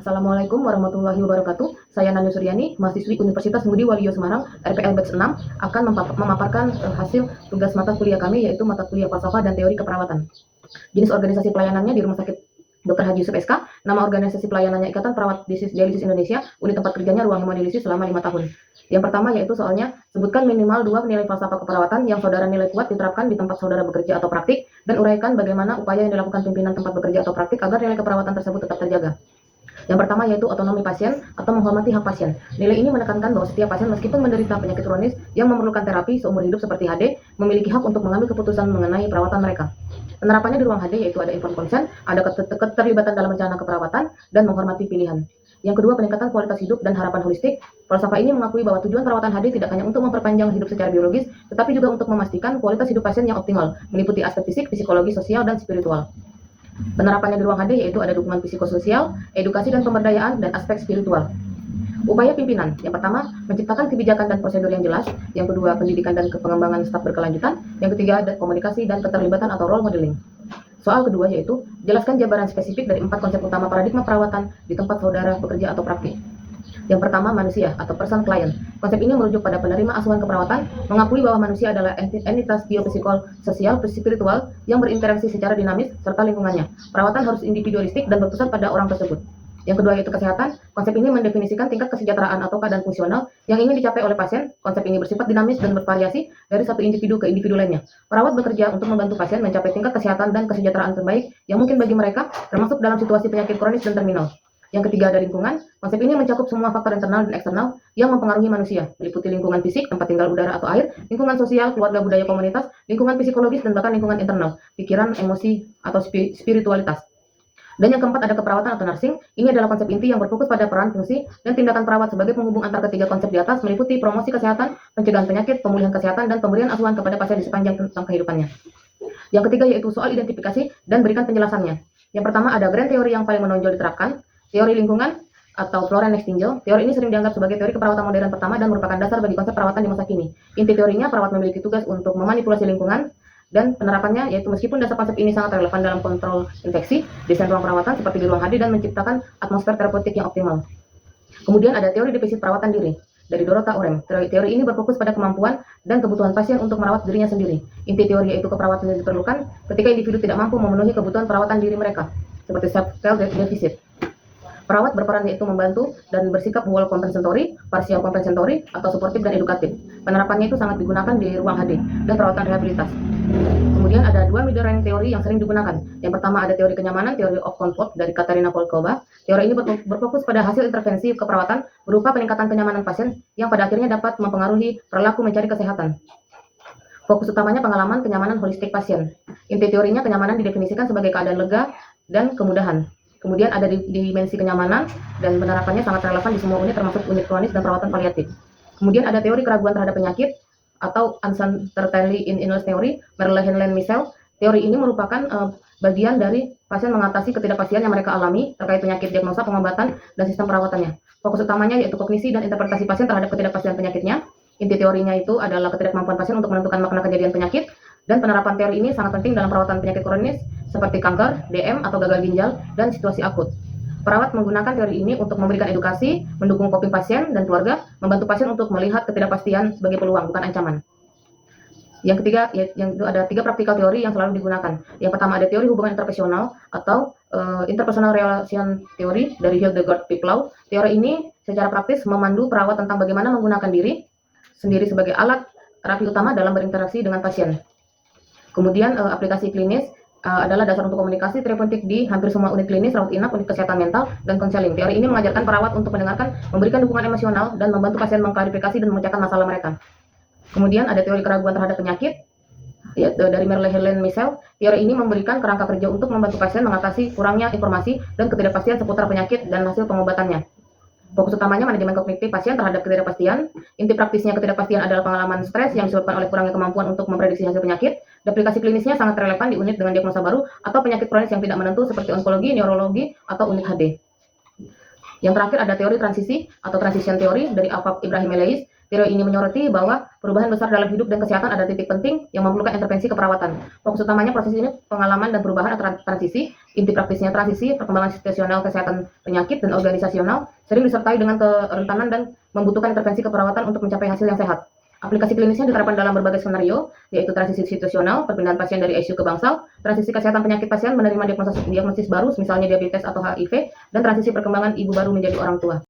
Assalamualaikum warahmatullahi wabarakatuh. Saya Nani Suryani, mahasiswi Universitas Ngudi Waluyo Semarang, RPL Batch 6, akan memaparkan hasil tugas mata kuliah kami, yaitu mata kuliah falsafah dan teori keperawatan. Jenis organisasi pelayanannya di Rumah Sakit Dr. Haji Yusuf SK. Nama organisasi pelayanannya Ikatan Perawat Dialisis Indonesia. Unit tempat kerjanya ruang hemodialisis selama 5 tahun. Yang pertama yaitu soalnya, sebutkan minimal 2 nilai falsafah keperawatan yang saudara nilai kuat diterapkan di tempat saudara bekerja atau praktik, dan uraikan bagaimana upaya yang dilakukan pimpinan tempat bekerja atau praktik agar nilai keperawatan tersebut tetap terjaga. Yang pertama yaitu otonomi pasien atau menghormati hak pasien. Nilai ini menekankan bahwa setiap pasien meskipun menderita penyakit kronis yang memerlukan terapi seumur hidup seperti HD, memiliki hak untuk mengambil keputusan mengenai perawatan mereka. Penerapannya di ruang HD yaitu ada informed consent, ada keterlibatan dalam rencana keperawatan, dan menghormati pilihan. Yang kedua, peningkatan kualitas hidup dan harapan holistik. Falsafah ini mengakui bahwa tujuan perawatan HD tidak hanya untuk memperpanjang hidup secara biologis, tetapi juga untuk memastikan kualitas hidup pasien yang optimal, meliputi aspek fisik, psikologi, sosial, dan spiritual. Penerapannya di ruang HD yaitu ada dukungan psikososial, edukasi dan pemberdayaan, dan aspek spiritual. Upaya pimpinan, yang pertama, menciptakan kebijakan dan prosedur yang jelas. Yang kedua, pendidikan dan pengembangan staf berkelanjutan. Yang ketiga, komunikasi dan keterlibatan atau role modeling. Soal kedua yaitu, jelaskan jabaran spesifik dari 4 konsep utama paradigma perawatan di tempat saudara bekerja atau praktik. Yang pertama, manusia atau person client. Konsep ini merujuk pada penerima asuhan keperawatan, mengakui bahwa manusia adalah entitas biopsikol, sosial, spiritual yang berinteraksi secara dinamis serta lingkungannya. Perawatan harus individualistik dan berpusat pada orang tersebut. Yang kedua yaitu kesehatan. Konsep ini mendefinisikan tingkat kesejahteraan atau keadaan fungsional yang ingin dicapai oleh pasien. Konsep ini bersifat dinamis dan bervariasi dari satu individu ke individu lainnya. Perawat bekerja untuk membantu pasien mencapai tingkat kesehatan dan kesejahteraan terbaik yang mungkin bagi mereka, termasuk dalam situasi penyakit kronis dan terminal. Yang ketiga ada lingkungan. Konsep ini mencakup semua faktor internal dan eksternal yang mempengaruhi manusia, meliputi lingkungan fisik, tempat tinggal udara atau air, lingkungan sosial, keluarga, budaya, komunitas, lingkungan psikologis, dan bahkan lingkungan internal, pikiran, emosi, atau spiritualitas. Dan yang keempat ada keperawatan atau nursing. Ini adalah konsep inti yang berfokus pada peran, fungsi, dan tindakan perawat sebagai penghubung antar ketiga konsep di atas, meliputi promosi kesehatan, pencegahan penyakit, pemulihan kesehatan, dan pemberian asuhan kepada pasien di sepanjang tentang kehidupannya. Yang ketiga yaitu soal identifikasi dan berikan penjelasannya. Yang pertama ada grand teori yang paling menonjol diterapkan, teori lingkungan atau Florence Nightingale. Teori ini sering dianggap sebagai teori keperawatan modern pertama dan merupakan dasar bagi konsep perawatan di masa kini. Inti teorinya, perawat memiliki tugas untuk memanipulasi lingkungan, dan penerapannya yaitu meskipun dasar konsep ini sangat relevan dalam kontrol infeksi, desain ruang perawatan seperti di ruang HD, dan menciptakan atmosfer terapeutik yang optimal. Kemudian ada teori defisit perawatan diri dari Dorota Orem. Teori ini berfokus pada kemampuan dan kebutuhan pasien untuk merawat dirinya sendiri. Inti teori yaitu keperawatan yang diperlukan ketika individu tidak mampu memenuhi kebutuhan perawatan diri mereka, seperti self-care deficit. Perawat berperan yaitu membantu dan bersikap wall compensatory, partial compensatory, atau suportif dan edukatif. Penerapannya itu sangat digunakan di ruang HD dan perawatan rehabilitas. Kemudian ada 2 middle rank teori yang sering digunakan. Yang pertama ada teori kenyamanan, teori of comfort dari Katarina Volkova. Teori ini berfokus pada hasil intervensi keperawatan berupa peningkatan kenyamanan pasien yang pada akhirnya dapat mempengaruhi perilaku mencari kesehatan. Fokus utamanya pengalaman kenyamanan holistik pasien. Inti teorinya, kenyamanan didefinisikan sebagai keadaan lega dan kemudahan. Kemudian ada dimensi kenyamanan dan penerapannya sangat relevan di semua unit termasuk unit kronis dan perawatan paliatif. Kemudian ada teori keraguan terhadap penyakit atau uncertainty in illness theory, Merle-Henle-Michel. Teori ini merupakan bagian dari pasien mengatasi ketidakpastian yang mereka alami terkait penyakit, diagnosa, pengobatan, dan sistem perawatannya. Fokus utamanya yaitu kognisi dan interpretasi pasien terhadap ketidakpastian penyakitnya. Inti teorinya itu adalah ketidakmampuan pasien untuk menentukan makna kejadian penyakit, dan penerapan teori ini sangat penting dalam perawatan penyakit kronis seperti kanker, DM, atau gagal ginjal, dan situasi akut. Perawat menggunakan teori ini untuk memberikan edukasi, mendukung coping pasien dan keluarga, membantu pasien untuk melihat ketidakpastian sebagai peluang, bukan ancaman. Yang ketiga, yang itu ada 3 praktikal teori yang selalu digunakan. Yang pertama ada teori hubungan interpersonal atau interpersonal relation theory dari Hildegard Piplau. Teori ini secara praktis memandu perawat tentang bagaimana menggunakan diri sendiri sebagai alat terapi utama dalam berinteraksi dengan pasien. Kemudian aplikasi klinis adalah dasar untuk komunikasi terapeutik di hampir semua unit klinis, rawat inap, unit kesehatan mental, dan konseling. Teori ini mengajarkan perawat untuk mendengarkan, memberikan dukungan emosional, dan membantu pasien mengklarifikasi dan memecahkan masalah mereka. Kemudian ada teori keraguan terhadap penyakit yaitu dari Merle-Henle-Michel. Teori ini memberikan kerangka kerja untuk membantu pasien mengatasi kurangnya informasi dan ketidakpastian seputar penyakit dan hasil pengobatannya. Fokus utamanya manajemen kognitif pasien terhadap ketidakpastian. Inti praktisnya ketidakpastian adalah pengalaman stres yang disebabkan oleh kurangnya kemampuan untuk memprediksi hasil penyakit. Aplikasi klinisnya sangat relevan di unit dengan diagnosa baru atau penyakit kronis yang tidak menentu seperti onkologi, neurologi, atau unit HD. Yang terakhir ada teori transisi atau transition theory dari Afaf Ibrahim Eleis. Teori ini menyoroti bahwa perubahan besar dalam hidup dan kesehatan ada titik penting yang memerlukan intervensi keperawatan. Fokus utamanya proses ini pengalaman dan perubahan atau transisi. Inti praktisnya, transisi perkembangan situasional kesehatan penyakit dan organisasional sering disertai dengan kerentanan dan membutuhkan intervensi keperawatan untuk mencapai hasil yang sehat. Aplikasi klinisnya diterapkan dalam berbagai skenario, yaitu transisi situasional, perpindahan pasien dari ICU ke bangsal, transisi kesehatan penyakit pasien menerima diagnosis baru, misalnya diabetes atau HIV, dan transisi perkembangan ibu baru menjadi orang tua.